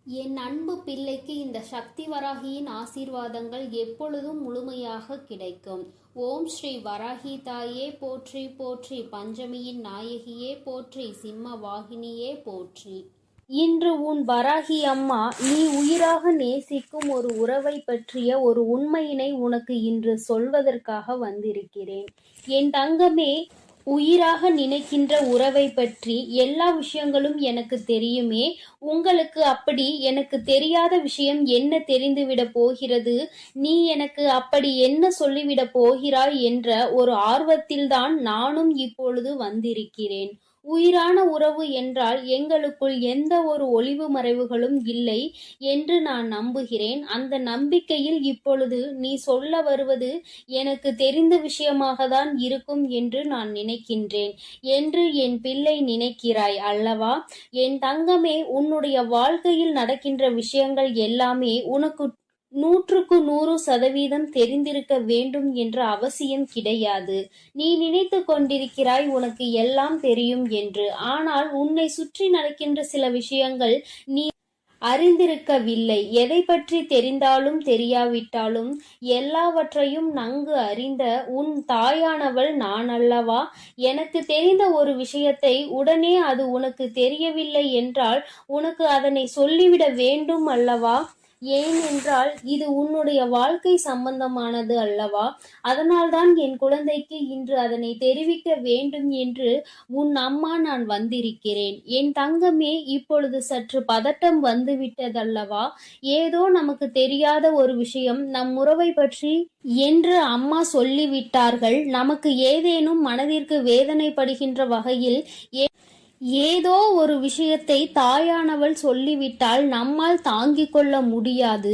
என் அன்பு பிள்ளைக்கு இந்த சக்தி வராகியின் ஆசீர்வாதங்கள் எப்பொழுதும் முழுமையாக கிடைக்கும். ஓம் ஸ்ரீ வராகி தாயே போற்றி போற்றி, பஞ்சமியின் நாயகியே போற்றி, சிம்ம வாகினியே போற்றி. இன்று உன் வராகி அம்மா நீ உயிராக நேசிக்கும் ஒரு உறவை பற்றிய ஒரு உண்மையினை உனக்கு இன்று சொல்வதற்காக வந்திருக்கிறேன். என் தங்கமே, உயிராக நினைக்கின்ற உறவை பற்றி எல்லா விஷயங்களும் எனக்கு தெரியுமே. உங்களுக்கு அப்படி எனக்கு தெரியாத விஷயம் என்ன தெரிந்துவிட போகிறது? நீ எனக்கு அப்படி என்ன சொல்லிவிட போகிறாய் என்ற ஒரு ஆர்வத்தில்தான் நானும் இப்பொழுது வந்திருக்கிறேன். உயிரான உறவு என்றால் எங்களுக்குள் எந்த ஒரு ஒளிவு மறைவுகளும் இல்லை என்று நான் நம்புகிறேன். அந்த நம்பிக்கையில் இப்பொழுது நீ சொல்ல வருவது எனக்கு தெரிந்த விஷயமாக தான் இருக்கும் என்று நான் நினைக்கின்றேன் என்று என் பிள்ளை நினைக்கிறாய் அல்லவா? என் தங்கமே, உன்னுடைய வாழ்க்கையில் நடக்கின்ற விஷயங்கள் எல்லாமே உனக்கு 100% தெரிந்திருக்க வேண்டும் என்ற அவசியம் கிடையாது. நீ நினைத்து கொண்டிருக்கிறாய் உனக்கு எல்லாம் தெரியும் என்று. ஆனால் உன்னை சுற்றி நடக்கின்ற சில விஷயங்கள் நீ அறிந்திருக்கவில்லை. எதை பற்றி தெரிந்தாலும் தெரியாவிட்டாலும் எல்லாவற்றையும் நன்கு அறிந்த உன் தாயானவள் நான் அல்லவா? எனக்கு தெரிந்த ஒரு விஷயத்தை உடனே அது உனக்கு தெரியவில்லை என்றால் உனக்கு அதனை சொல்லிவிட வேண்டும் அல்லவா? ஏனென்றால் இது உன்னுடைய வாழ்க்கை சம்பந்தமானது அல்லவா? அதனால்தான் என் குழந்தைக்கு இன்று அதனை தெரிவிக்க வேண்டும் என்று உன் அம்மா நான் வந்திருக்கிறேன். என் தங்கமே, இப்பொழுது சற்று பதட்டம் வந்துவிட்டதல்லவா? ஏதோ நமக்கு தெரியாத ஒரு விஷயம் நம் உறவை பற்றி என்று அம்மா சொல்லிவிட்டார்கள். நமக்கு ஏதேனும் மனதிற்கு வேதனைப்படுகின்ற வகையில் ஏதோ ஒரு விஷயத்தை தாயானவள் சொல்லிவிட்டால் நம்மால் தாங்கிக் கொள்ள முடியாது.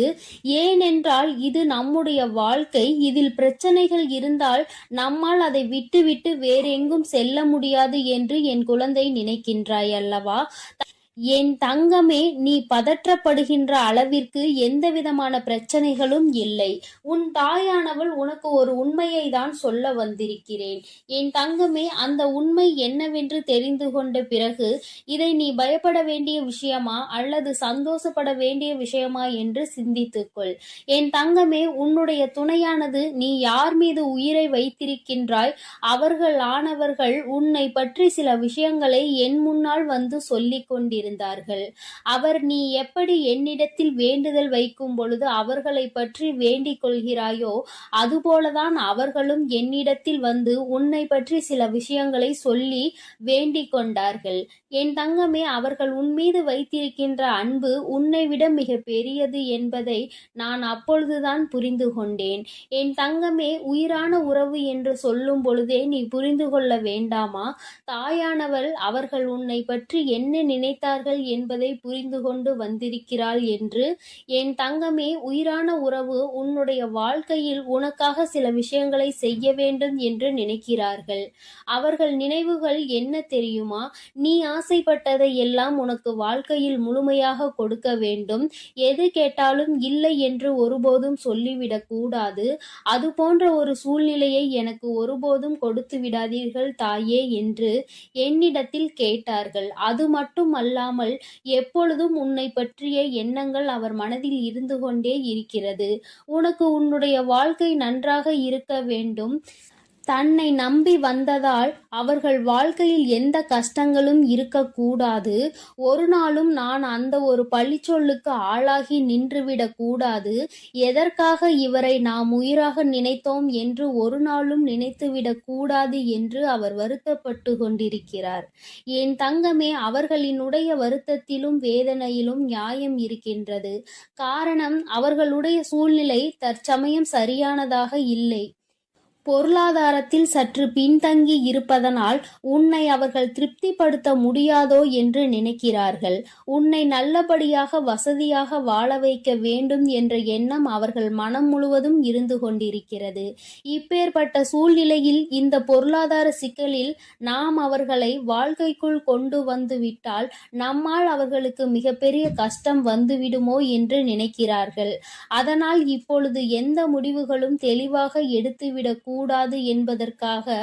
ஏனென்றால் இது நம்முடைய வாழ்க்கை. இதில் பிரச்சனைகள் இருந்தால் நம்மால் அதை விட்டுவிட்டு வேறெங்கும் செல்ல முடியாது என்று என் குழந்தை நினைக்கின்றாய் அல்லவா? என் தங்கமே, நீ பதற்றப்படுகின்ற அளவிற்கு எந்த விதமான பிரச்சனைகளும் இல்லை. உன் தாயானவள் உனக்கு ஒரு உண்மையை தான் சொல்ல வந்திருக்கிறேன். என் தங்கமே, அந்த உண்மை என்னவென்று தெரிந்து கொண்ட பிறகு இதை நீ பயப்பட வேண்டிய விஷயமா அல்லது சந்தோஷப்பட வேண்டிய விஷயமா என்று சிந்தித்துக்கொள். என் தங்கமே, உன்னுடைய துணையானது நீ யார் மீது உயிரை வைத்திருக்கின்றாய் அவர்கள் உன்னை பற்றி சில விஷயங்களை என் முன்னால் வந்து சொல்லிக் கொண்டிருந்தார்கள். அவர் நீ எப்படி என்னிடத்தில் வேண்டுதல் வைக்கும் பொழுது அவர்களை பற்றி வேண்டிக் கொள்கிறாயோ அதுபோலதான் அவர்களும் என்னிடத்தில் வந்து உன்னை பற்றி சில விஷயங்களை சொல்லி வேண்டிக் கொண்டார்கள். என் தங்கமே, அவர்கள் உன் மீது வைத்திருக்கின்ற அன்பு உன்னை விட மிக பெரியது என்பதை நான் அப்பொழுதுதான் புரிந்து கொண்டேன். என் தங்கமே, உயிரான உறவு என்று சொல்லும் பொழுதே நீ புரிந்து கொள்ள வேண்டாமா? தாயானவள் அவர்கள் உன்னை பற்றி என்ன நினைத்தார்கள் என்பதை புரிந்து கொண்டு வந்திருக்கிறாள் என்று. என் தங்கமே, உயிரான உறவு உன்னுடைய வாழ்க்கையில் உனக்காக சில விஷயங்களை செய்ய வேண்டும் என்று நினைக்கிறார்கள். அவர்கள் நினைவுகள் என்ன தெரியுமா? நீ ஆசைப்பட்டதை எல்லாம் உனக்கு வாழ்க்கையில் முழுமையாக கொடுக்க வேண்டும். எது கேட்டாலும் இல்லை என்று ஒருபோதும் சொல்லிவிடக் கூடாது. அது போன்ற ஒரு சூழ்நிலையை எனக்கு ஒருபோதும் கொடுத்து விடாதீர்கள் தாயே என்று என்னிடத்தில் கேட்டார்கள். அது மட்டும் அல்லாமல் எப்பொழுதும் உன்னை பற்றிய எண்ணங்கள் அவர் மனதில் இருந்து கொண்டே இருக்கிறது. உனக்கு உன்னுடைய வாழ்க்கை நன்றாக இருக்க வேண்டும். தன்னை நம்பி வந்ததால் அவர்கள் வாழ்க்கையில் எந்த கஷ்டங்களும் இருக்கக்கூடாது. ஒரு நாளும் நான் அந்த ஒரு பழிச்சொல்லுக்கு ஆளாகி நின்றுவிடக் கூடாது. எதற்காக இவரை நாம் உயிராக நினைத்தோம் என்று ஒரு நாளும் நினைத்துவிடக் கூடாது என்று அவர் வருத்தப்பட்டு கொண்டிருக்கிறார். என் தங்கமே, அவர்களினுடைய வருத்தத்திலும் வேதனையிலும் நியாயம் இருக்கின்றது. காரணம், அவர்களுடைய சூழ்நிலை தற்சமயம் சரியானதாக இல்லை. பொருளாதாரத்தில் சற்று பின்தங்கி இருப்பதனால் உன்னை அவர்கள் திருப்திப்படுத்த முடியாதோ என்று நினைக்கிறார்கள். உன்னை நல்லபடியாக வசதியாக வாழ வைக்க வேண்டும் என்ற எண்ணம் அவர்கள் மனம் முழுவதும் இருந்து கொண்டிருக்கிறது. இப்பேற்பட்ட சூழ்நிலையில் இந்த பொருளாதார சிக்கலில் நாம் அவர்களை வாழ்க்கைக்குள் கொண்டு வந்து விட்டால் நம்மால் அவர்களுக்கு மிகப்பெரிய கஷ்டம் வந்துவிடுமோ என்று நினைக்கிறார்கள். அதனால் இப்பொழுது எந்த முடிவுகளும் தெளிவாக எடுத்துவிடக் கூடாது என்பதற்காக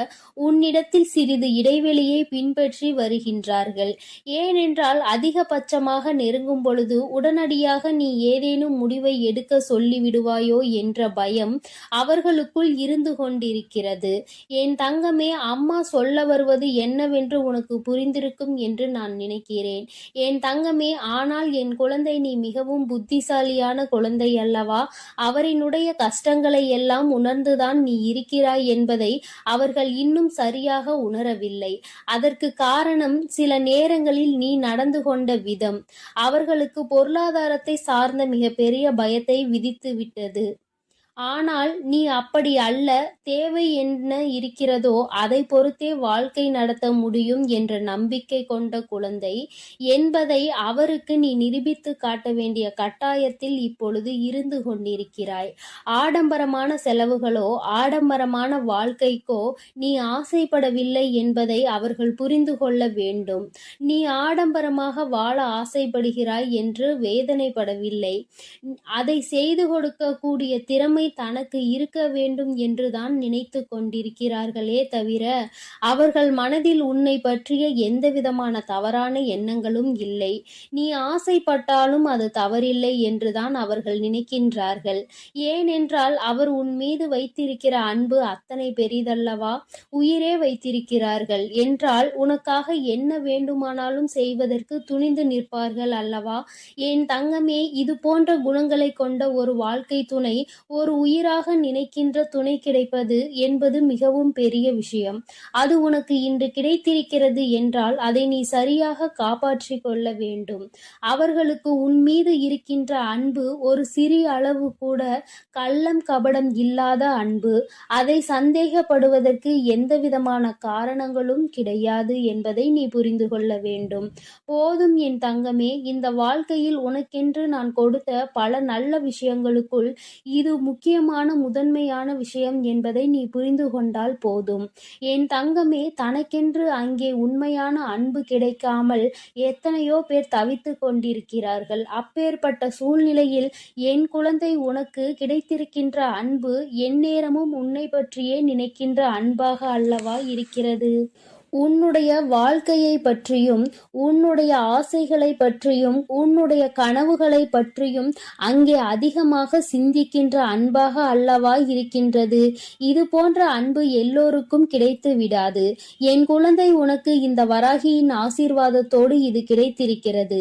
உன்னிடத்தில் சிறிது இடைவெளியை பின்பற்றி வருகின்றார்கள். ஏனென்றால் அதிகபட்சமாக நெருங்கும் பொழுது உடனடியாக நீ ஏதேனும் முடிவை எடுக்க சொல்லிவிடுவாயோ என்ற பயம் அவர்களுக்குள் இருந்து கொண்டிருக்கிறது. என் தங்கமே, அம்மா சொல்ல வருவது என்னவென்று உனக்கு புரிந்திருக்கும் என்று நான் நினைக்கிறேன். என் தங்கமே, ஆனால் என் குழந்தை, நீ மிகவும் புத்திசாலியான குழந்தை அல்லவா? அவரினுடைய கஷ்டங்களை எல்லாம் உணர்ந்துதான் நீ இருக்கிறாய் என்பதை அவர்கள் இன்னும் சரியாக உணரவில்லை. அதற்கு காரணம் சில நேரங்களில் நீ நடந்து கொண்ட விதம் அவர்களுக்கு பொருளாதாரத்தை சார்ந்த மிகப்பெரிய பயத்தை விதித்து விட்டது. ஆனால் நீ அப்படி அல்ல. தேவை என்ன இருக்கிறதோ அதை பொறுத்தே வாழ்க்கை நடத்த முடியும் என்ற நம்பிக்கை கொண்ட குழந்தை என்பதை அவருக்கு நீ நிரூபித்து காட்ட வேண்டிய கட்டாயத்தில் இப்பொழுது இருந்து கொண்டிருக்கிறாய். ஆடம்பரமான செலவுகளோ ஆடம்பரமான வாழ்க்கைக்கோ நீ ஆசைப்படவில்லை என்பதை அவர்கள் புரிந்து கொள்ள வேண்டும். நீ ஆடம்பரமாக வாழ ஆசைப்படுகிறாய் என்று வேதனைப்படவில்லை. அதை செய்து கொடுக்கக்கூடிய திறமை தனக்கு இருக்க வேண்டும் என்றுதான் நினைத்து கொண்டிருக்கிறார்களே தவிர அவர்கள் மனதில் உன்னை பற்றிய எந்தவிதமான தவறான எண்ணங்களும் இல்லை. நீ ஆசைப்பட்டாலும் அது தவறில்லை என்றுதான் அவர்கள் நினைக்கின்றார்கள். ஏனென்றால் அவர் உன் மீது வைத்திருக்கிற அன்பு அத்தனை பெரிதல்லவா? உயிரே வைத்திருக்கிறார்கள் என்றால் உனக்காக என்ன வேண்டுமானாலும் செய்வதற்கு துணிந்து நிற்பார்கள் அல்லவா? என் தங்கமே, இது போன்ற குணங்களை கொண்ட ஒரு வாழ்க்கை துணை, ஒரு உயிராக நினைக்கின்ற துணை கிடைப்பது என்பது மிகவும் பெரிய விஷயம். அது உனக்கு இன்று கிடைத்திருக்கிறது என்றால் அதை நீ சரியாக காப்பாற்றிக் கொள்ள வேண்டும். அவர்களுக்கு உன் மீது இருக்கின்ற அன்பு ஒரு சிறிய அளவு கூட கள்ளம் கபடம் இல்லாத அன்பு. அதை சந்தேகப்படுவதற்கு எந்தவிதமான காரணங்களும் கிடையாது என்பதை நீ புரிந்து கொள்ள வேண்டும். போதும் என் தங்கமே, இந்த வாழ்க்கையில் உனக்கென்று நான் கொடுத்த பல நல்ல விஷயங்களுக்குள் இது முக்கியமான முதன்மையான விஷயம் என்பதை நீ புரிந்து கொண்டால் போதும். என் தங்கமே, தனக்கென்று அங்கே உண்மையான அன்பு கிடைக்காமல் எத்தனையோ பேர் தவித்து கொண்டிருக்கிறார்கள். அப்பேற்பட்ட சூழ்நிலையில் என் குழந்தை, உனக்கு கிடைத்திருக்கின்ற அன்பு எந்நேரமும் உன்னை பற்றியே நினைக்கின்ற அன்பாக அல்லவா இருக்கிறது? உன்னுடைய வாழ்க்கையை பற்றியும் உன்னுடைய ஆசைகளை பற்றியும் உன்னுடைய கனவுகளை பற்றியும் அங்கே அதிகமாக சிந்திக்கின்ற அன்பாக அல்லவா இருக்கின்றது? இது போன்ற அன்பு எல்லோருக்கும் கிடைத்து விடாது. என் குழந்தை, உனக்கு இந்த வராகியின் ஆசீர்வாதத்தோடு இது கிடைத்திருக்கிறது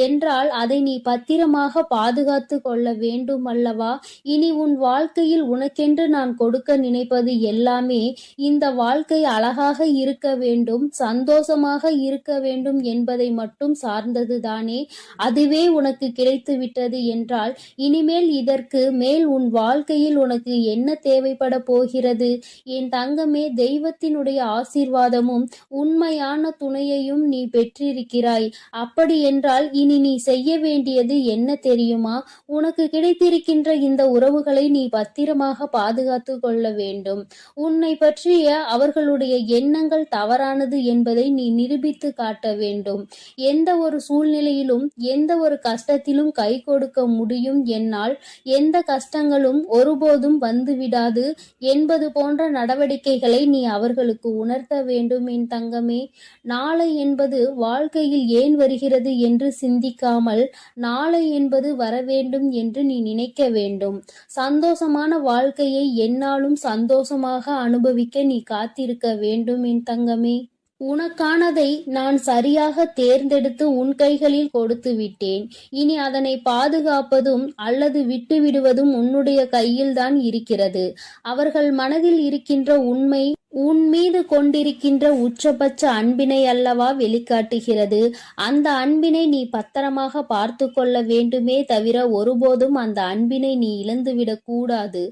என்றால் அதை நீ பத்திரமாக பாதுகாத்து கொள்ள வேண்டும் அல்லவா? இனி உன் வாழ்க்கையில் உனக்கென்று நான் கொடுக்க நினைப்பது எல்லாமே இந்த வாழ்க்கை அழகாக இருக்க வேண்டும், சந்தோஷமாக இருக்க வேண்டும் என்பதை மட்டும் சார்ந்ததுதானே. அதுவே உனக்கு கிடைத்து விட்டது என்றால் இனிமேல் இதற்கு மேல் உன் வாழ்க்கையில் உனக்கு என்ன தேவைப்பட போகிறது? என் தங்கமே, தெய்வத்தினுடைய ஆசீர்வாதமும் உண்மையான துணையையும் நீ பெற்றிருக்கிறாய். அப்படி என்றால் இனி நீ செய்ய வேண்டியது என்ன தெரியுமா? உனக்கு கிடைத்திருக்கின்ற இந்த உறவுகளை நீ பத்திரமாக பாதுகாத்து கொள்ள வேண்டும். உன்னை பற்றிய அவர்களுடைய எண்ணங்கள் தவறானது என்பதை நீ நிரூபித்து காட்ட வேண்டும். எந்த ஒரு சூழ்நிலையிலும் எந்த ஒரு கஷ்டத்திலும் கை கொடுக்க முடியும், என்னால் எந்த கஷ்டங்களும் ஒருபோதும் வந்துவிடாது என்பது போன்ற நடவடிக்கைகளை நீ அவர்களுக்கு உணர்த்த வேண்டும் என் தங்கமே. நாளை என்பது வாழ்க்கையில் ஏன் வருகிறது என்று சிந்திக்காமல் நாளை என்பது வரவேண்டும் என்று நீ நினைக்க வேண்டும். சந்தோஷமான வாழ்க்கையை எந்நாளும் சந்தோஷமாக அனுபவிக்க நீ காத்திருக்க வேண்டும் என் தங்கமே. உனக்கானதை நான் சரியாக தேர்ந்தெடுத்து உன் கைகளில் கொடுத்து விட்டேன். இனி அதனை பாதுகாப்பதும் அல்லது விட்டுவிடுவதும் உன்னுடைய கையில்தான் இருக்கிறது. அவர்கள் மனதில் இருக்கின்ற உண்மை உன் மீது கொண்டிருக்கின்ற உச்சபட்ச அன்பினை அல்லவா வெளிக்காட்டுகிறது. அந்த அன்பினை நீ பத்திரமாக பார்த்து கொள்ள வேண்டுமே தவிர ஒருபோதும் அந்த அன்பினை நீ இழந்துவிடக் கூடாது.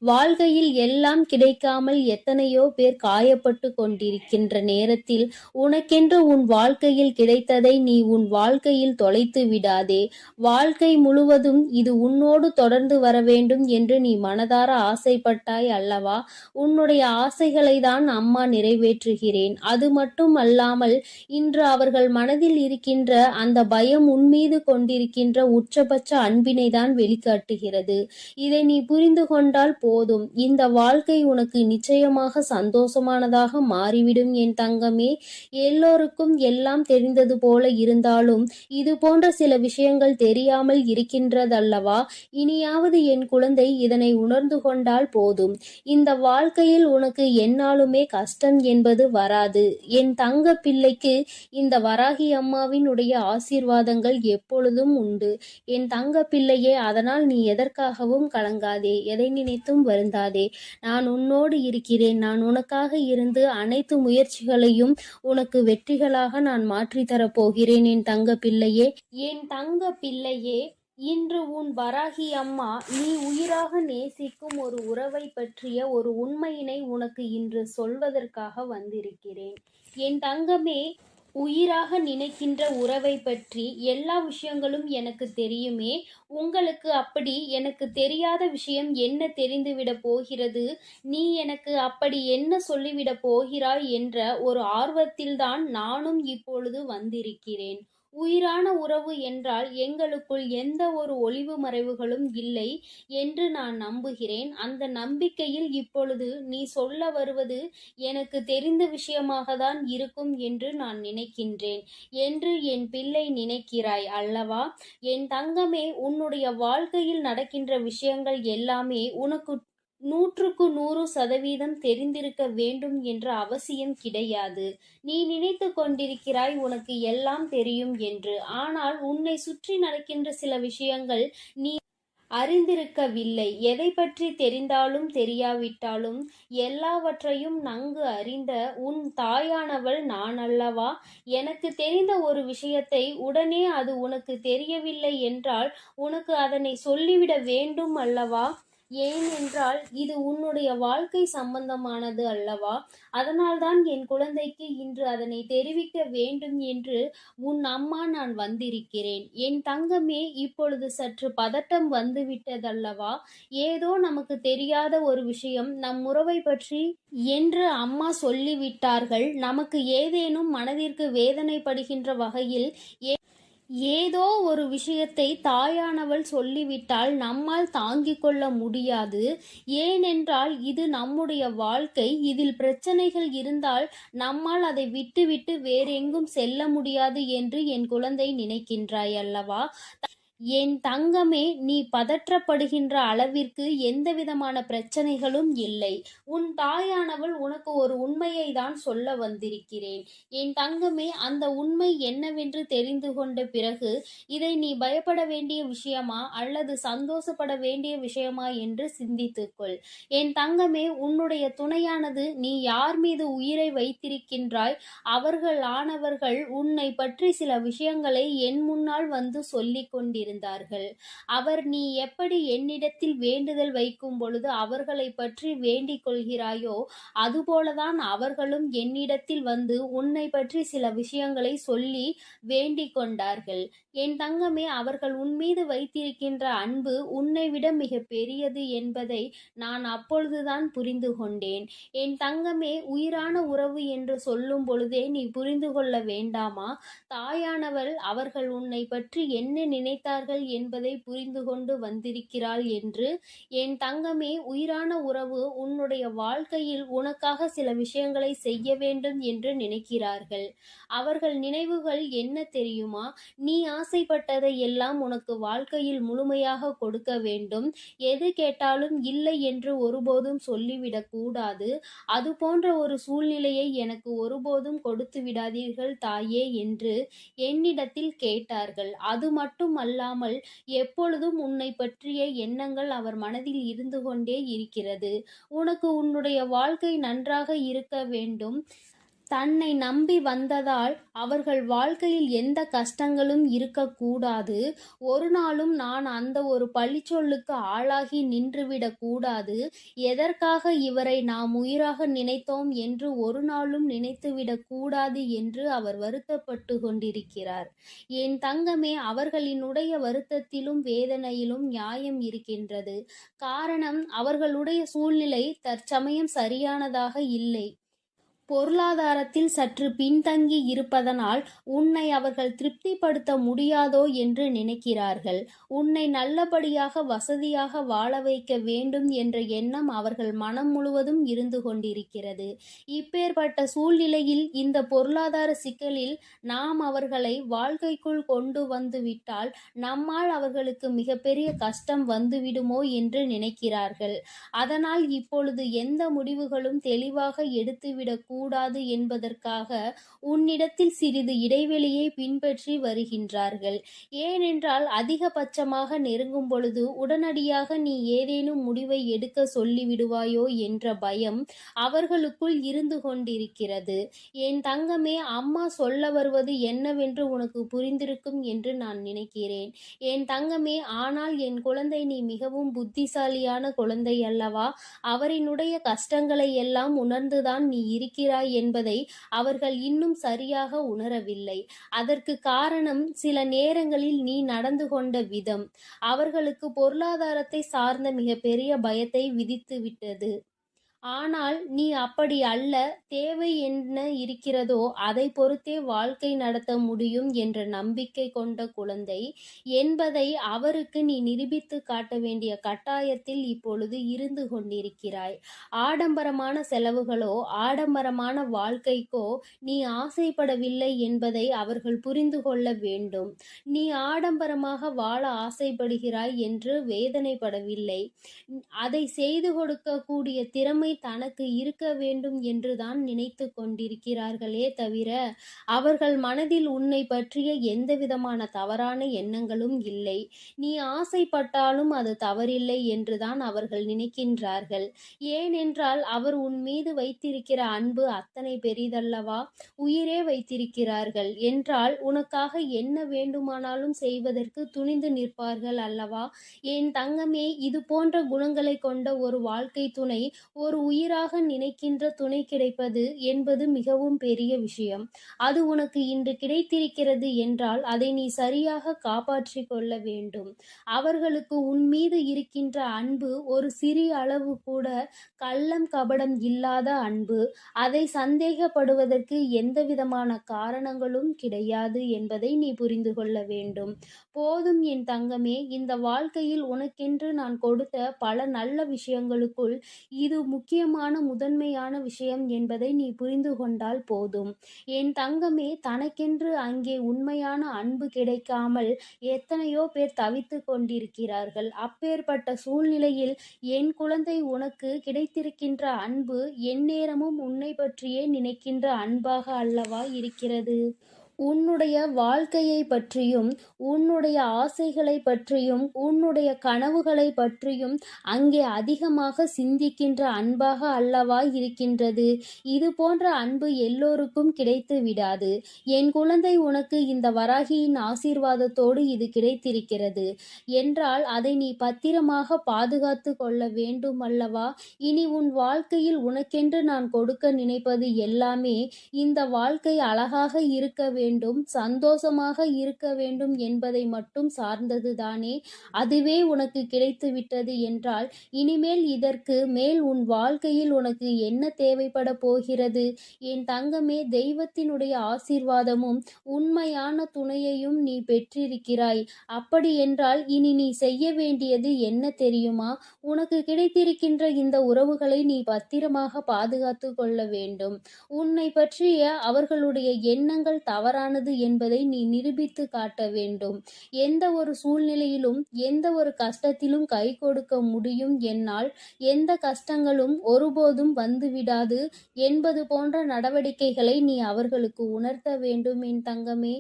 வாழ்க்கையில் எல்லாம் கிடைக்காமல் எத்தனையோ பேர் காயப்பட்டு கொண்டிருக்கின்ற நேரத்தில் உனக்கென்று உன் வாழ்க்கையில் கிடைத்ததை நீ உன் வாழ்க்கையில் தொலைத்து விடாதே. வாழ்க்கை முழுவதும் இது உன்னோடு தொடர்ந்து வர வேண்டும் என்று நீ மனதார ஆசைப்பட்டாய் அல்லவா? உன்னுடைய ஆசைகளை தான் அப்பொழுதுதான் அம்மா நிறைவேற்றுகிறேன். அது மட்டும் அல்லாமல் இன்று அவர்கள் மனதில் இருக்கின்ற அந்த பயம் உன்மீது கொண்டிருக்கின்ற உச்சபட்ச அன்பினை தான் வெளிக்காட்டுகிறது. இதை நீ புரிந்து கொண்டால் போதும். இந்த வாழ்க்கை உனக்கு நிச்சயமாக சந்தோஷமானதாக மாறிவிடும் என் தங்கமே. எல்லோருக்கும் எல்லாம் தெரிந்தது போல இருந்தாலும் இது போன்ற சில விஷயங்கள் தெரியாமல் இருக்கின்றதல்லவா? இனியாவது என் குழந்தை இதனை உணர்ந்து கொண்டால் போதும். இந்த வாழ்க்கையில் உனக்கு எந்நாளுமே கஷ்டம் என்பது வராது. என் தங்க பிள்ளைக்கு இந்த வராகி அம்மாவினுடைய ஆசீர்வாதங்கள் எப்பொழுதும் உண்டு. என் தங்க பிள்ளையே, அதனால் நீ எதற்காகவும் கலங்காதே, எதை நினைத்தும் வருந்தாதே. நான் உன்னோடு இருக்கிறேன். நான் உனக்காக இருந்து அனைத்து முயற்சிகளையும் உனக்கு வெற்றிகளாக நான் மாற்றித்தரப் போகிறேன் என் தங்க பிள்ளையே. என் தங்க பிள்ளையே, இன்று உன் வராகி அம்மா நீ உயிராக நேசிக்கும் ஒரு உறவை பற்றிய ஒரு உண்மையினை உனக்கு இன்று சொல்வதற்காக வந்திருக்கிறேன். என் தங்கமே, உயிராக நினைக்கின்ற உறவை பற்றி எல்லா விஷயங்களும் எனக்கு தெரியுமே. உங்களுக்கு அப்படி எனக்கு தெரியாத விஷயம் என்ன தெரிந்துவிட போகிறது? நீ எனக்கு அப்படி என்ன சொல்லிவிட போகிறாய் என்ற ஒரு ஆர்வத்தில்தான் நானும் இப்பொழுது வந்திருக்கிறேன். உயிரான உறவு என்றால் எங்களுக்குள் எந்த ஒரு ஒளிவு மறைவுகளும் இல்லை என்று நான் நம்புகிறேன். அந்த நம்பிக்கையில் இப்பொழுது நீ சொல்ல வருவது எனக்கு தெரிந்த விஷயமாக தான் இருக்கும் என்று நான் நினைக்கின்றேன் என்று என் பிள்ளை நினைக்கிறாய் அல்லவா? என் தங்கமே, உன்னுடைய வாழ்க்கையில் நடக்கின்ற விஷயங்கள் எல்லாமே உனக்கு 100% தெரிந்திருக்க வேண்டும் என்ற அவசியம் கிடையாது. நீ நினைத்து கொண்டிருக்கிறாய் உனக்கு எல்லாம் தெரியும் என்று. ஆனால் உன்னை சுற்றி நடக்கின்ற சில விஷயங்கள் நீ அறிந்திருக்கவில்லை. எதை பற்றி தெரிந்தாலும் தெரியாவிட்டாலும் எல்லாவற்றையும் நன்கு அறிந்த உன் தாயானவள் நான் அல்லவா? எனக்கு தெரிந்த ஒரு விஷயத்தை உடனே அது உனக்கு தெரியவில்லை என்றால் உனக்கு அதனை சொல்லிவிட வேண்டும் அல்லவா? ஏனென்றால் இது உன்னுடைய வாழ்க்கை சம்பந்தமானது அல்லவா? அதனால்தான் என் குழந்தைக்கு இன்று அதனை தெரிவிக்க வேண்டும் என்று உன் அம்மா நான் வந்திருக்கிறேன். என் தங்கமே, இப்பொழுது சற்று பதட்டம் வந்துவிட்டதல்லவா? ஏதோ நமக்கு தெரியாத ஒரு விஷயம் நம் உறவை பற்றி என்று அம்மா சொல்லிவிட்டார்கள். நமக்கு ஏதேனும் மனதிற்கு வேதனைப்படுகின்ற வகையில் ஏதோ ஒரு விஷயத்தை தாயானவள் சொல்லிவிட்டால் நம்மால் தாங்கிக் கொள்ள முடியாது. ஏனென்றால் இது நம்முடைய வாழ்க்கை. இதில் பிரச்சனைகள் இருந்தால் நம்மால் அதை விட்டுவிட்டு வேறெங்கும் செல்ல முடியாது என்று என் குழந்தை நினைக்கின்றாய் அல்லவா? என் தங்கமே, நீ பதற்றப்படுகின்ற அளவிற்கு எந்தவிதமான பிரச்சனைகளும் இல்லை. உன் தாயானவள் உனக்கு ஒரு உண்மையை தான் சொல்ல வந்திருக்கிறேன். என் தங்கமே, அந்த உண்மை என்னவென்று தெரிந்து கொண்ட பிறகு இதை நீ பயப்பட வேண்டிய விஷயமா அல்லது சந்தோஷப்பட வேண்டிய விஷயமா என்று சிந்தித்துக்கொள். என் தங்கமே, உன்னுடைய துணையானது நீ யார் மீது உயிரை வைத்திருக்கின்றாய் அவர்கள் ஆனவர்கள் உன்னை பற்றி சில விஷயங்களை என் முன்னால் வந்து சொல்லிக் கொண்டிருந்தார்கள். அவர் நீ எப்படி என்னிடத்தில் வேண்டுதல் வைக்கும் பொழுது அவர்களை பற்றி வேண்டிக் கொள்கிறாயோ அதுபோலதான் அவர்களும் என்னிடத்தில் வந்து உன்னை பற்றி சில விஷயங்களை சொல்லி வேண்டிக் கொண்டார்கள். என் தங்கமே, அவர்கள் உன்மீது வைத்திருக்கின்ற அன்பு உன்னை விட மிக பெரியது என்பதை நான் அப்பொழுதுதான் புரிந்து கொண்டேன். என் தங்கமே, உயிரான உறவு என்று சொல்லும் பொழுதே நீ புரிந்து கொள்ள வேண்டாமா? தாயானவள் அவர்கள் உன்னை பற்றி என்ன நினைத்தார்கள் என்பதை புரிந்து கொண்டு வந்திருக்கிறாள் என்று. என் தங்கமே, உயிரான உறவு உன்னுடைய வாழ்க்கையில் உனக்காக சில விஷயங்களை செய்ய வேண்டும் என்று நினைக்கிறார்கள். அவர்கள் நினைவுகள் என்ன தெரியுமா? நீ ஆசைப்பட்டதை எல்லாம் உனக்கு வாழ்க்கையில் முழுமையாக கொடுக்க வேண்டும். எது கேட்டாலும் இல்லை என்று ஒருபோதும் சொல்லிவிடக் கூடாது. அது போன்ற ஒரு சூழ்நிலையை எனக்கு ஒருபோதும் கொடுத்து விடாதீர்கள் தாயே என்று என்னிடத்தில் கேட்டார்கள். அது மட்டும் அல்லாமல் எப்பொழுதும் உன்னை பற்றிய எண்ணங்கள் அவர் மனதில் இருந்து கொண்டே இருக்கிறது. உனக்கு உன்னுடைய வாழ்க்கை நன்றாக இருக்க வேண்டும். தன்னை நம்பி வந்ததால் அவர்கள் வாழ்க்கையில் எந்த கஷ்டங்களும் இருக்கக்கூடாது. ஒரு நாளும் நான் அந்த ஒரு பழிச்சொல்லுக்கு ஆளாகி நின்றுவிடக் கூடாது. எதற்காக இவரை நாம் உயிராக நினைத்தோம் என்று ஒரு நாளும் நினைத்துவிடக் கூடாது என்று அவர் வருத்தப்பட்டு கொண்டிருக்கிறார். என் தங்கமே, அவர்களினுடைய வருத்தத்திலும் வேதனையிலும் நியாயம் இருக்கின்றது. காரணம், அவர்களுடைய சூழ்நிலை தற்சமயம் சரியானதாக இல்லை. பொருளாதாரத்தில் சற்று பின்தங்கி இருப்பதனால் உன்னை அவர்கள் திருப்திப்படுத்த முடியாதோ என்று நினைக்கிறார்கள். உன்னை நல்லபடியாக வசதியாக வாழ வைக்க வேண்டும் என்ற எண்ணம் அவர்கள் மனம் முழுவதும் இருந்து கொண்டிருக்கிறது. இப்பேற்பட்ட சூழ்நிலையில் இந்த பொருளாதார சிக்கலில் நாம் அவர்களை வாழ்க்கைக்குள் கொண்டு வந்து விட்டால் நம்மால் அவர்களுக்கு மிகப்பெரிய கஷ்டம் வந்துவிடுமோ என்று நினைக்கிறார்கள். அதனால் இப்பொழுது எந்த முடிவுகளும் தெளிவாக எடுத்துவிடக் கூடாது என்பதற்காக உன்னிடத்தில் சிறிது இடைவெளியை பின்பற்றி வருகின்றார்கள். ஏனென்றால் அதிகபட்சமாக நெருங்கும் பொழுது உடனடியாக நீ ஏதேனும் முடிவை எடுக்க சொல்லிவிடுவாயோ என்ற பயம் அவர்களுக்குள் இருந்து கொண்டிருக்கிறது. என் தங்கமே, அம்மா சொல்ல வருவது என்னவென்று உனக்கு புரிந்திருக்கும் என்று நான் நினைக்கிறேன். என் தங்கமே, ஆனால் என் குழந்தை, நீ மிகவும் புத்திசாலியான குழந்தை அல்லவா? அவரினுடைய கஷ்டங்களை எல்லாம் உணர்ந்துதான் நீ இருக்கிறாய் என்பதை அவர்கள் இன்னும் சரியாக உணரவில்லை. அதற்கு காரணம் சில நேரங்களில் நீ நடந்து கொண்ட விதம் அவர்களுக்கு பொருளாதாரத்தை சார்ந்த மிகப்பெரிய பயத்தை விதித்துவிட்டது. ஆனால் நீ அப்படி அல்ல. தேவை என்ன இருக்கிறதோ அதை பொறுத்தே வாழ்க்கை நடத்த முடியும் என்ற நம்பிக்கை கொண்ட குழந்தை என்பதை அவருக்கு நீ நிரூபித்து காட்ட வேண்டிய கட்டாயத்தில் இப்பொழுது இருந்து கொண்டிருக்கிறாய். ஆடம்பரமான செலவுகளோ ஆடம்பரமான வாழ்க்கைக்கோ நீ ஆசைப்படவில்லை என்பதை அவர்கள் புரிந்து கொள்ள வேண்டும். நீ ஆடம்பரமாக வாழ ஆசைப்படுகிறாய் என்று வேதனைப்படவில்லை. அதை செய்து கொடுக்கக்கூடிய திறமை தனக்கு இருக்க வேண்டும் என்றுதான் நினைத்து கொண்டிருக்கிறார்களே தவிர அவர்கள் மனதில் உன்னை பற்றிய எந்தவிதமான தவறான எண்ணங்களும் இல்லை. நீ ஆசைப்பட்டாலும் அது தவறில்லை என்றுதான் அவர்கள் நினைக்கின்றார்கள். ஏனென்றால் அவர் உன் மீது வைத்திருக்கிற அன்பு அத்தனை பெரிதல்லவா? உயிரே வைத்திருக்கிறார்கள் என்றால் உனக்காக என்ன வேண்டுமானாலும் செய்வதற்கு துணிந்து நிற்பார்கள் அல்லவா? என் தங்கமே, இது போன்ற குணங்களை கொண்ட ஒரு வாழ்க்கை துணை, ஒரு உயிராக நினைக்கின்ற துணை கிடைப்பது என்பது மிகவும் பெரிய விஷயம். அது உனக்கு இன்று கிடைத்திருக்கிறது என்றால் அதை நீ சரியாக காப்பாற்றிக் கொள்ள வேண்டும். அவர்களுக்கு உன் மீது இருக்கின்ற அன்பு ஒரு சிறிய அளவு கூட கள்ளம் கபடம் இல்லாத அன்பு. அதை சந்தேகப்படுவதற்கு எந்தவிதமான காரணங்களும் கிடையாது என்பதை நீ புரிந்து கொள்ள வேண்டும். போதும் என் தங்கமே, இந்த வாழ்க்கையில் உனக்கென்று நான் கொடுத்த பல நல்ல விஷயங்களுக்குள் இது முக்கியமான முதன்மையான விஷயம் என்பதை நீ புரிந்து கொண்டால் போதும். என் தங்கமே, தனக்கென்று அங்கே உண்மையான அன்பு கிடைக்காமல் எத்தனையோ பேர் தவித்து கொண்டிருக்கிறார்கள். அப்பேற்பட்ட சூழ்நிலையில் என் குழந்தை, உனக்கு கிடைத்திருக்கின்ற அன்பு எந்நேரமும் உன்னை பற்றியே நினைக்கின்ற அன்பாக அல்லவா இருக்கிறது? உன்னுடைய வாழ்க்கையை பற்றியும் உன்னுடைய ஆசைகளை பற்றியும் உன்னுடைய கனவுகளை பற்றியும் அங்கே அதிகமாக சிந்திக்கின்ற அன்பாக அல்லவா இருக்கின்றது? இது போன்ற அன்பு எல்லோருக்கும் கிடைத்து விடாது. என் குழந்தை, உனக்கு இந்த வராகியின் ஆசீர்வாதத்தோடு இது கிடைத்திருக்கிறது என்றால் அதை நீ பத்திரமாக பாதுகாத்து கொள்ள வேண்டும் அல்லவா? இனி உன் வாழ்க்கையில் உனக்கென்று நான் கொடுக்க நினைப்பது எல்லாமே இந்த வாழ்க்கை அழகாக இருக்க வேண்டும், சந்தோஷமாக இருக்க வேண்டும் என்பதை மட்டும் சார்ந்ததுதானே? அதுவே உனக்கு கிடைத்து விட்டது என்றால் இனிமேல் இதற்கு மேல் உன் வாழ்க்கையில் உனக்கு என்ன தேவைப்பட போகிறது? என் தங்கமே, தெய்வத்தினுடைய ஆசீர்வாதமும் உண்மையான துணையையும் நீ பெற்றிருக்கிறாய். அப்படி என்றால் இனி நீ செய்ய வேண்டியது என்ன தெரியுமா? உனக்கு கிடைத்திருக்கின்ற இந்த உறவுகளை நீ பத்திரமாக பாதுகாத்து கொள்ள வேண்டும். உன்னை பற்றிய அவர்களுடைய எண்ணங்கள் தவறானது என்பதை நீ நிரூபித்து காட்ட வேண்டும். எந்த ஒரு சூழ்நிலையிலும் எந்த ஒரு கஷ்டத்திலும் கை கொடுக்க முடியும் என்னால், எந்த கஷ்டங்களும் ஒருபோதும் வந்துவிடாது என்பது போன்ற நடவடிக்கைகளை நீ அவர்களுக்கு உணர்த்த வேண்டும் என் தங்கமே.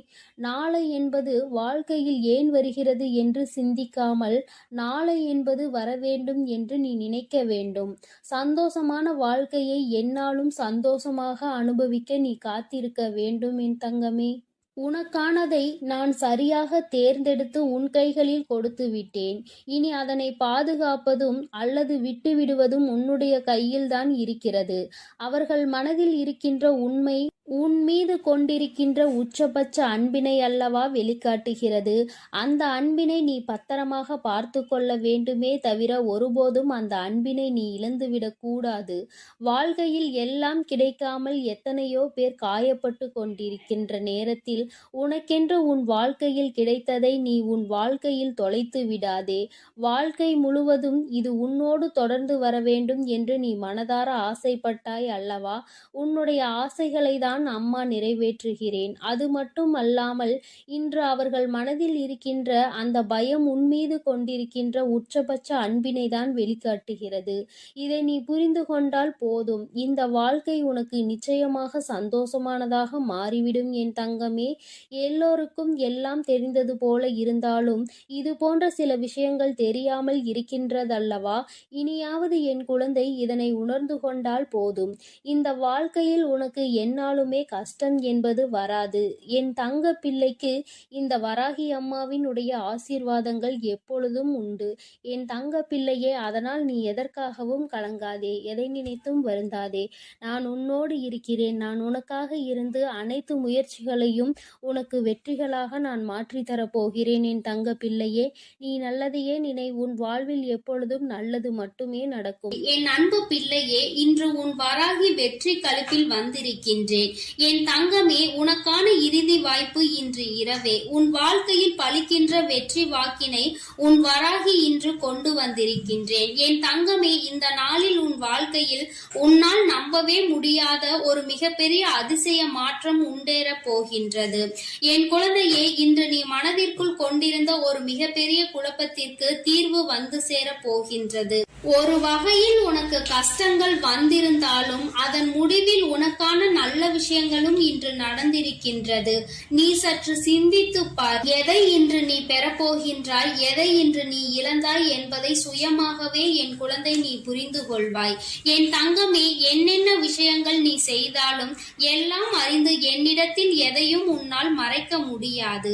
நாளை என்பது வாழ்க்கையில் ஏன் வருகிறது என்று சிந்திக்காமல் நாளை என்பது வரவேண்டும் என்று நீ நினைக்க வேண்டும். சந்தோஷமான வாழ்க்கையை எந்நாளும் சந்தோஷமாக அனுபவிக்க நீ காத்திருக்க வேண்டும் என் தங்கமே. உனக்கானதை நான் சரியாக தேர்ந்தெடுத்து உன் கைகளில் கொடுத்து விட்டேன். இனி அதனை பாதுகாப்பதும் அல்லது விட்டுவிடுவதும் உன்னுடைய கையில்தான் இருக்கிறது. அவர்கள் மனதில் இருக்கின்ற உண்மை உன் மீது கொண்டிருக்கின்ற உச்சபட்ச அன்பினை அல்லவா வெளிக்காட்டுகிறது. அந்த அன்பினை நீ பத்திரமாக பார்த்து கொள்ள வேண்டுமே தவிர ஒருபோதும் அந்த அன்பினை நீ இழந்துவிடக் கூடாது. வாழ்க்கையில் எல்லாம் கிடைக்காமல் எத்தனையோ பேர் காயப்பட்டு கொண்டிருக்கின்ற நேரத்தில் உனக்கென்று உன் வாழ்க்கையில் கிடைத்ததை நீ உன் வாழ்க்கையில் தொலைத்து விடாதே. வாழ்க்கை முழுவதும் இது உன்னோடு தொடர்ந்து வர வேண்டும் என்று நீ மனதார ஆசைப்பட்டாய் அல்லவா? உன்னுடைய ஆசைகளை தான் அம்மா நிறைவேற்றுகிறேன். அது மட்டும் அல்லாமல் இன்று அவர்கள் மனதில் இருக்கின்ற அந்த பயம் உன்மீது கொண்டிருக்கின்ற உச்சபட்ச அன்பினை தான் வெளிக்காட்டுகிறது. இதை நீ புரிந்து கொண்டால் போதும். இந்த வாழ்க்கை உனக்கு நிச்சயமாக சந்தோஷமானதாக மாறிவிடும் என் தங்கமே. எல்லோருக்கும் எல்லாம் தெரிந்தது போல இருந்தாலும் இது போன்ற சில விஷயங்கள் தெரியாமல் இருக்கின்றதல்லவா? இனியாவது என் குழந்தை இதனை உணர்ந்து கொண்டால் போதும். இந்த வாழ்க்கையில் உனக்கு எந்நாளுமே கஷ்டம் என்பது வராது. என் தங்க பிள்ளைக்கு இந்த வராகி அம்மாவினுடைய ஆசீர்வாதங்கள் எப்பொழுதும் உண்டு. என் தங்க பிள்ளையே, அதனால் நீ எதற்காகவும் கலங்காதே, எதை நினைத்தும் வருந்தாதே. நான் உன்னோடு இருக்கிறேன். நான் உனக்காக இருந்து அனைத்து முயற்சிகளையும் உனக்கு வெற்றிகளாக நான் மாற்றித்தரப் போகிறேன் என் தங்க பிள்ளையே. நீ நல்லதையே நினை. உன் வாழ்வில் எப்பொழுதும் நல்லது மட்டுமே நடக்கும். என் அன்பு பிள்ளையே, இன்று உன் வராகி வெற்றி களிப்பில் வந்திருக்கின்றேன். என் தங்கமே, உனக்கான இறுதி வாய்ப்பு இன்று இரவே. உன் வாழ்க்கையில் பலிக்கின்ற வெற்றி வாக்கினை உன் வராகி இன்று கொண்டு வந்திருக்கின்றேன். என் தங்கமே, இந்த நாளில் உன் வாழ்க்கையில் உன்னால் நம்பவே முடியாத ஒரு மிகப்பெரிய அதிசய மாற்றம் உண்டேறப் போகின்றது. என் குழந்தையே, இன்று நீ மனதிற்குள் கொண்டிருந்த ஒரு மிகப்பெரிய குழப்பத்திற்கு தீர்வு வந்து சேரப் போகின்றது. ஒரு வகையில் உனக்கு கஷ்டங்கள் வந்திருந்தாலும் அதன் முடிவில் உனக்கான நல்ல விஷயங்களும் இன்று நடந்திருக்கின்றது. நீ சற்று சிந்தித்து பார். எதை இன்று நீ பெறப்போகின்றாய், எதை இன்று நீ இழந்தாய் என்பதை சுயமாகவே என் குழந்தை நீ புரிந்து கொள்வாய். என் தங்கமே, என்னென்ன விஷயங்கள் நீ செய்தாலும் எல்லாம் அறிந்து என்னிடத்தில் எதையும் உன்னால் மறைக்க முடியாது.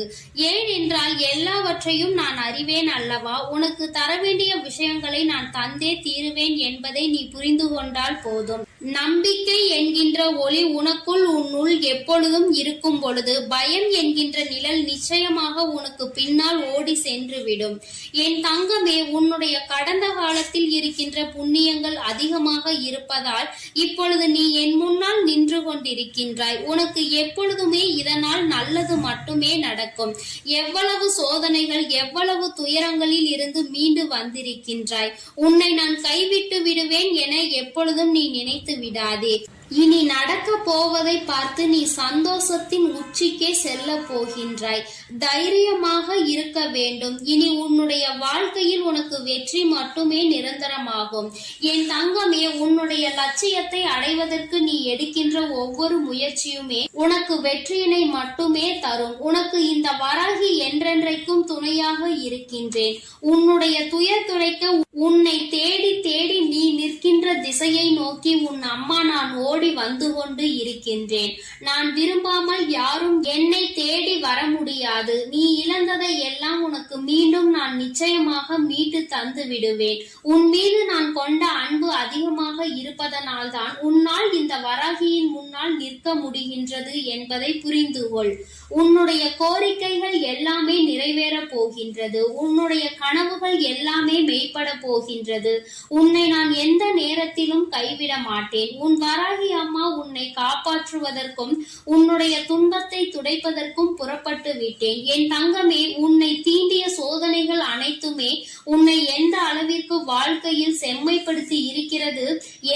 ஏனென்றால் எல்லாவற்றையும் நான் அறிவேன் அல்லவா? உனக்கு தர வேண்டிய விஷயங்களை நான் தந்தே தீருவேன் என்பதை நீ புரிந்து கொண்டால் போதும். நம்பிக்கை என்கின்ற ஒளி உனக்குள் உன்னுள் எப்பொழுதும் இருக்கும் பொழுது பயம் என்கின்ற நிழல் நிச்சயமாக உனக்கு பின்னால் ஓடி சென்றுவிடும். என் தங்கமே, உன்னுடைய கடந்த காலத்தில் இருக்கின்ற புண்ணியங்கள் அதிகமாக இருப்பதால் இப்பொழுது நீ என் முன்னால் நின்று கொண்டிருக்கின்றாய். உனக்கு எப்பொழுதுமே இதனால் நல்லது மட்டுமே நடக்கும். எவ்வளவு சோதனைகள், எவ்வளவு துயரங்களில் இருந்து மீண்டு வந்திருக்கின்றாய். உன்னை நான் கைவிட்டு விடுவேன் என எப்பொழுதும் நீ நினைத்து விடாதே. இனி நடக்க போவதை பார்த்து நீ சந்தோஷத்தின் உச்சிக்கே செல்ல போகின்றாய். தைரியமாக இருக்க வேண்டும். இனி உன்னுடைய வாழ்க்கையில் உனக்கு வெற்றி மட்டுமே நிரந்தரமாகும். என் தங்கமே, உன்னுடைய லட்சியத்தை அடைவதற்கு நீ எடுக்கின்ற ஒவ்வொரு முயற்சியுமே உனக்கு வெற்றியினை மட்டுமே தரும். உனக்கு இந்த வராகி என்றென்றைக்கும் துணையாக இருக்கின்றேன். உன்னுடைய துயர் துடைக்க உன்னை தேடி தேடி நீ நிற்கின்ற திசையை நோக்கி உன் அம்மா நான் ஓடி வந்து கொண்டு இருக்கின்றேன். நான் விரும்பாமல் யாரும் என்னை தேடி வர முடியாது. நீ இழந்ததை எல்லாம் உனக்கு மீண்டும் நான் நிச்சயமாக மீட்டு தந்து விடுவேன். உன் மீது நான் கொண்ட அன்பு அதிகமாக இருப்பதனால்தான் உன்னால் இந்த வராகியின் முன்னால் நிற்க முடிகின்றது என்பதை புரிந்து கொள். உன்னுடைய கோரிக்கைகள் எல்லாமே நிறைவேற போகின்றது. உன்னுடைய கனவுகள் எல்லாமே மெய்ப்பட போகின்றது. உன்னை நான் எந்த நேரத்திலும் கைவிட மாட்டேன். உன் வராகி அம்மா உன்னை காப்பாற்றுவதற்கும் உன்னுடைய துன்பத்தை துடைப்பதற்கும் புறப்பட்டு விட்டேன். என் தங்கமே, உன்னை தீண்டிய சோதனைகள் அனைத்துமே உன்னை எந்த அளவிற்கு வாழ்க்கையில் செம்மைப்படுத்தி இருக்கிறது,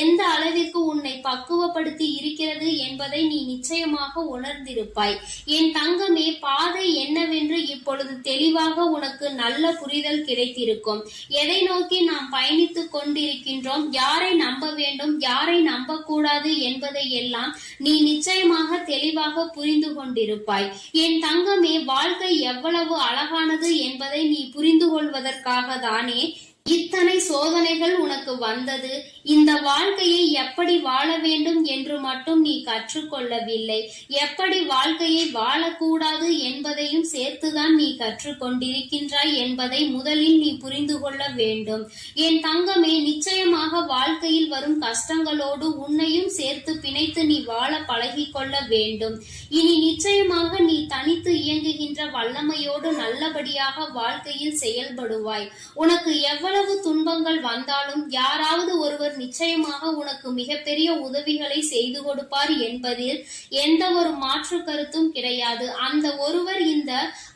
எந்த அளவிற்கு உன்னை பக்குவப்படுத்தி இருக்கிறது என்பதை நீ நிச்சயமாக உணர்ந்திருப்பாய். என் தங்கமே, பாதை என்னவென்று இப்பொழுது தெளிவாக உனக்கு நல்ல புரிதல் கிடைத்திருக்கும். எதை நோக்கி நாம் பயணித்துக் கொண்டிருக்கின்றோம், யாரை நம்ப வேண்டும், யாரை நம்பக்கூடாது என்பதை எல்லாம் நீ நிச்சயமாக தெளிவாக புரிந்து கொண்டிருப்பாய். என் தங்கமே, வாழ்க்கை எவ்வளவு அழகானது என்பதை நீ புரிந்து கொள்வதற்காக தானே இத்தனை சோதனைகள் உனக்கு வந்தது. இந்த வாழ்க்கையை எப்படி வாழ வேண்டும் என்று மட்டும் நீ கற்றுக்கொள்ளவில்லை, எப்படி வாழ்க்கையை வாழக்கூடாது என்பதையும் சேர்த்துதான் நீ கற்றுக்கொண்டிருக்கின்றாய் என்பதை முதலில் நீ புரிந்து கொள்ள வேண்டும். என் தங்கமே, நிச்சயமாக வாழ்க்கையில் வரும் கஷ்டங்களோடு உன்னையும் சேர்த்து பிணைத்து நீ வாழ பழகிக்கொள்ள வேண்டும். இனி நிச்சயமாக நீ தனித்து இயங்குகின்ற வல்லமையோடு நல்லபடியாக வாழ்க்கையில் செயல்படுவாய். உனக்கு எவ்வளவு துன்பங்கள் வந்தாலும் யாராவது ஒருவர் நிச்சயமாக உனக்கு மிகப்பெரிய உதவிகளை செய்து கொடுப்பார் என்பதில் எந்த ஒரு மாற்று கருத்தும் கிடையாது. அந்த ஒருவர் இந்த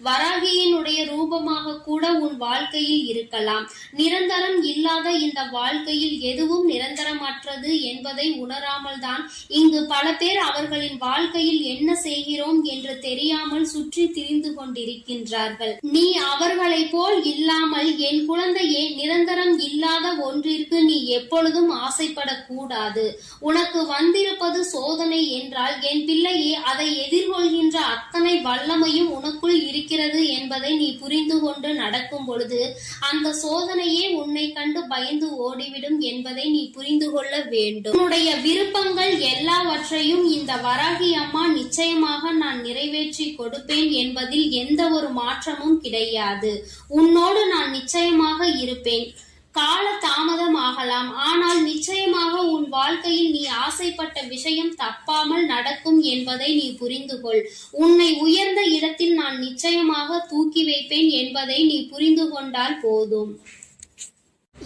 வராகியினுடைய ரூபமாக கூட உன் வாழ்க்கையில் இருக்கலாம். நிரந்தரம் இல்லாத இந்த வாழ்க்கையில் எதுவும் நிரந்தரமற்றது என்பதை உணராமல் தான் இங்கு பல பேர் அவர்களின் வாழ்க்கையில் என்ன செய்கிறோம் என்று தெரியாமல் சுற்றி திரிந்து கொண்டிருக்கின்றார்கள். நீ அவர்களை போல் இல்லாமல் என் குழந்தையே, நிரந்தரம் இல்லாத ஒன்றிற்கு நீ எப்பொழுதும் ஆசைப்படக்கூடாது. உனக்கு வந்திருப்பது சோதனை என்றால் என் பிள்ளையே, அதை எதிர்கொள்கின்ற அத்தனை வல்லமையும் உனக்குள் இருக்கிறது என்பதை நீ புரிந்து கொண்டு நடக்கும் பொழுது அந்த சோதனையே உன்னை கண்டு பயந்து ஓடிவிடும் என்பதை நீ புரிந்து கொள்ள வேண்டும். உன்னுடைய விருப்பங்கள் எல்லாவற்றையும் இந்த வராகி அம்மா நிச்சயமாக நான் நிறைவேற்றி கொடுப்பேன் என்பதில் எந்த ஒரு மாற்றமும் கிடையாது. உன்னோடு நான் நிச்சயமாக இருப்பேன். கால தாமதம் ஆகலாம், ஆனால் நிச்சயமாக உன் வாழ்க்கையில் நீ ஆசைப்பட்ட விஷயம் தப்பாமல் நடக்கும் என்பதை நீ புரிந்து கொள். உன்னை உயர்ந்த இடத்தில் நான் நிச்சயமாக தூக்கி வைப்பேன் என்பதை நீ புரிந்து கொண்டால் போதும்.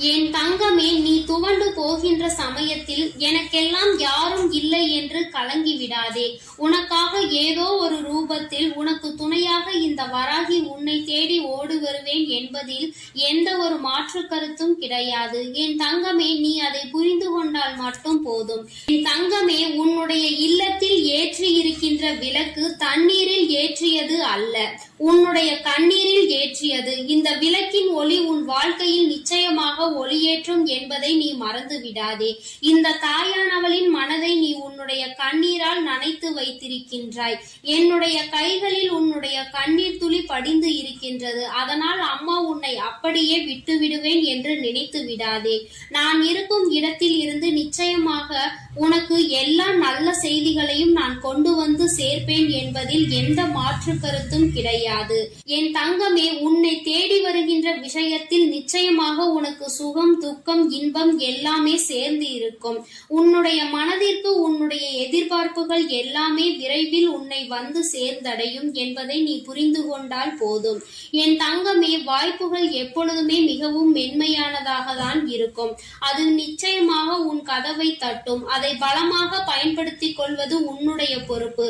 என் தங்கமே, நீ துவண்டு போகின்ற சமயத்தில் எனக்கெல்லாம் யாரும் இல்லை என்று கலங்கி விடாதே. உனக்காக ஏதோ ஒரு ரூபத்தில் உனக்கு துணையாக இந்த வராகி உன்னை தேடி ஓடி வருவேன் என்பதில் எந்த ஒரு மாற்று கருத்தும் கிடையாது. என் தங்கமே, நீ அதை புரிந்து கொண்டால் மட்டும் போதும். என் தங்கமே, உன்னுடைய இல்லத்தில் ஏற்றி இருக்கின்ற விளக்கு தண்ணீரில் ஏற்றியது அல்ல, உன்னுடைய கண்ணீரில் ஏற்றியது. இந்த விளக்கின் ஒளி உன் வாழ்க்கையில் நிச்சயமாக ஒளியேற்றும் என்பதை நீ மறந்து விடாதே. இந்த தாயானவளின் மனதை நீ உன்னுடைய கண்ணீரால் நனைத்து வைத்திருக்கின்றாய். என்னுடைய கைகளில் உன்னுடைய கண்ணீர் துளி படிந்து இருக்கின்றது. அதனால் அம்மா உன்னை அப்படியே விட்டு விடுவேன் என்று நினைத்து விடாதே. நான் இருக்கும் இடத்தில் இருந்து நிச்சயமாக உனக்கு எல்லா நல்ல செய்திகளையும் நான் கொண்டு வந்து சேர்ப்பேன் என்பதில் எந்த மாற்று கருத்தும் கிடையாது. என் தங்கமே, உன்னை தேடி வருகின்ற விஷயத்தில் நிச்சயமாக உனக்கு சுகம், துக்கம், இன்பம் எல்லாமே சேர்ந்து இருக்கும். உன்னுடைய மனதிற்கு உன்னுடைய எதிர்பார்ப்புகள் எல்லாமே விரைவில் உன்னை வந்து சேர்ந்தடையும் என்பதை நீ புரிந்து கொண்டால் போதும். என் தங்கமே, வாய்ப்புகள் எப்பொழுதுமே மிகவும் மென்மையானதாக தான் இருக்கும். அது நிச்சயமாக உன் கதவை தட்டும். அதை பலமாக பயன்படுத்திக் கொள்வது உன்னுடைய பொறுப்பு.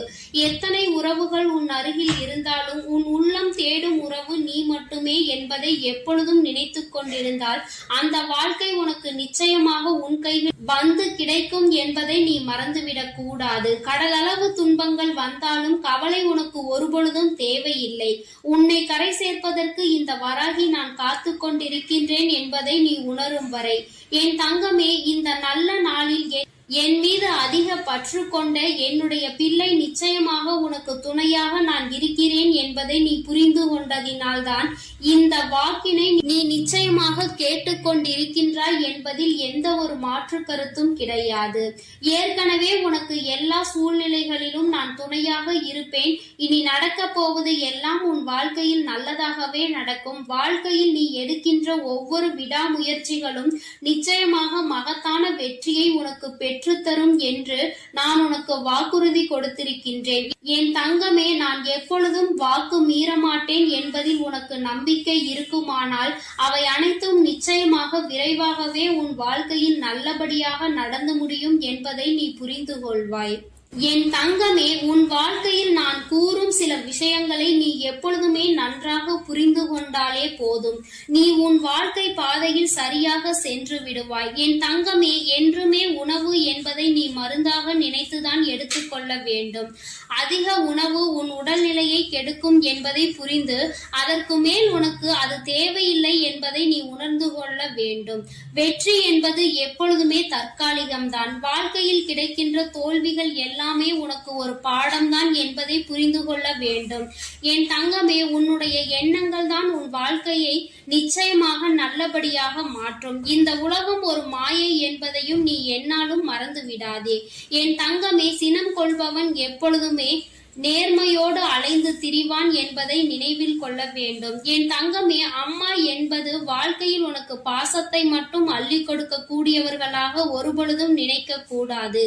எத்தனை உறவுகள் உன் அருகில் இருந்தாலும் உன் உள்ளம் தேடும் உறவு நீ மட்டுமே என்பதை எப்பொழுதும் நினைத்து கொண்டிருந்தால் அந்த வாழ்க்கை உனக்கு நிச்சயமாக உன் கையில் வந்து கிடைக்கும் என்பதை நீ மறந்துவிடக் கூடாது. கடலளவு துன்பங்கள் வந்தாலும் கவலை உனக்கு ஒருபொழுதும் தேவையில்லை. உன்னை கரை சேர்ப்பதற்கு இந்த வராகி நான் காத்து கொண்டிருக்கின்றேன் என்பதை நீ உணரும் வரை. என் தங்கமே, இந்த நல்ல நாளில் என் மீது அதிக பற்று கொண்ட என்னுடைய பிள்ளை நிச்சயமாக உனக்கு துணையாக நான் இருக்கிறேன் என்பதை நீ புரிந்து கொண்டதினால்தான் இந்த வாக்கினை நீ நிச்சயமாக கேட்டுக்கொண்டிருக்கின்றாய் என்பதில் எந்த ஒரு மாற்று கருத்தும் கிடையாது. ஏற்கனவே உனக்கு எல்லா சூழ்நிலைகளிலும் நான் துணையாக இருப்பேன். இனி நடக்க போவது எல்லாம் உன் வாழ்க்கையில் நல்லதாகவே நடக்கும். வாழ்க்கையில் நீ எடுக்கின்ற ஒவ்வொரு விடாமுயற்சிகளும் நிச்சயமாக மகத்தான வெற்றியை உனக்கு பெற்றுத்தரும் என்று நான் உனக்கு வாக்குறுதி கொடுத்திருக்கின்றேன். என் தங்கமே, நான் எப்பொழுதும் வாக்கு மீறமாட்டேன் என்பதில் உனக்கு நம்பிக்கை இருக்குமானால் அவை அனைத்தும் நிச்சயமாக விரைவாகவே உன் வாழ்க்கையில் நல்லபடியாக நடந்து முடியும் என்பதை நீ புரிந்து கொள்வாய். என் தங்கமே, உன் வாழ்க்கையில் நான் கூறும் சில விஷயங்களை நீ எப்பொழுதுமே நன்றாக புரிந்து கொண்டாலே போதும். நீ உன் வாழ்க்கை பாதையில் சரியாக சென்று விடுவாய். என் தங்கமே, என்றுமே உணவு என்பதை நீ மருந்தாக நினைத்துதான் எடுத்துக்கொள்ள வேண்டும். அதிக உணவு உன் உடல்நிலையை கெடுக்கும் என்பதை புரிந்து அதற்கு மேல் உனக்கு அது தேவையில்லை என்பதை நீ உணர்ந்து கொள்ள வேண்டும். வெற்றி என்பது எப்பொழுதுமே தற்காலிகம்தான். வாழ்க்கையில் கிடைக்கின்ற தோல்விகள் எல்லாம் எல்லாமே உனக்கு ஒரு பாடம்தான் என்பதை புரிந்து கொள்ள வேண்டும். என் தங்கமே, உன்னுடைய எண்ணங்கள் தான் உன் வாழ்க்கையை நிச்சயமாக நல்லபடியாக மாற்றும். இந்த உலகம் ஒரு மாயை என்பதையும் நீ என்னாலும் மறந்து விடாதே. என் தங்கமே, சினம் கொள்பவன் எப்பொழுதுமே நேர்மையோடு அலைந்து திரிவான் என்பதை நினைவில் கொள்ள வேண்டும். என் தங்கமே, அம்மா என்பது வாழ்க்கையில் உனக்கு பாசத்தை மட்டும் அள்ளி கொடுக்க கூடியவர்களாக ஒருபொழுதும் நினைக்க கூடாது.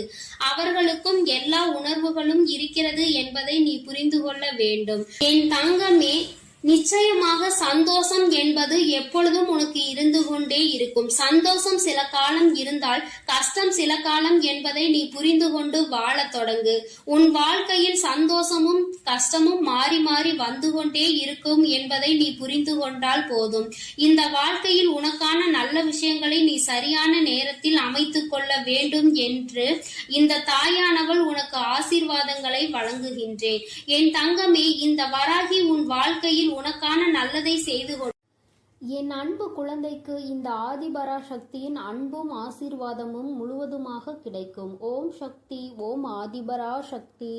அவர்களுக்கும் எல்லா உணர்வுகளும் இருக்கிறது என்பதை நீ புரிந்து கொள்ள வேண்டும். என் தங்கமே, நிச்சயமாக சந்தோஷம் என்பது எப்பொழுதும் உனக்கு இருந்து கொண்டே இருக்கும். சந்தோஷம் சில காலம் இருந்தால் கஷ்டம் சில காலம் என்பதை நீ புரிந்து கொண்டு வாழ தொடங்கு. உன் வாழ்க்கையில் சந்தோஷமும் கஷ்டமும் மாறி மாறி வந்து கொண்டே இருக்கும் என்பதை நீ புரிந்து கொண்டால் போதும். இந்த வாழ்க்கையில் உனக்கான நல்ல விஷயங்களை நீ சரியான நேரத்தில் அமைத்துக் கொள்ள வேண்டும் என்று இந்த தாயானவள் உனக்கு ஆசீர்வாதங்களை வழங்குகின்றேன். என் தங்கமே, இந்த வராகி உன் வாழ்க்கையில் உனக்கான நல்லதை செய்து கொள். என் அன்பு குழந்தைக்கு இந்த ஆதிபரா சக்தியின் அன்பும் ஆசீர்வாதமும் முழுவதுமாக கிடைக்கும். ஓம் சக்தி, ஓம் ஆதிபரா சக்தி.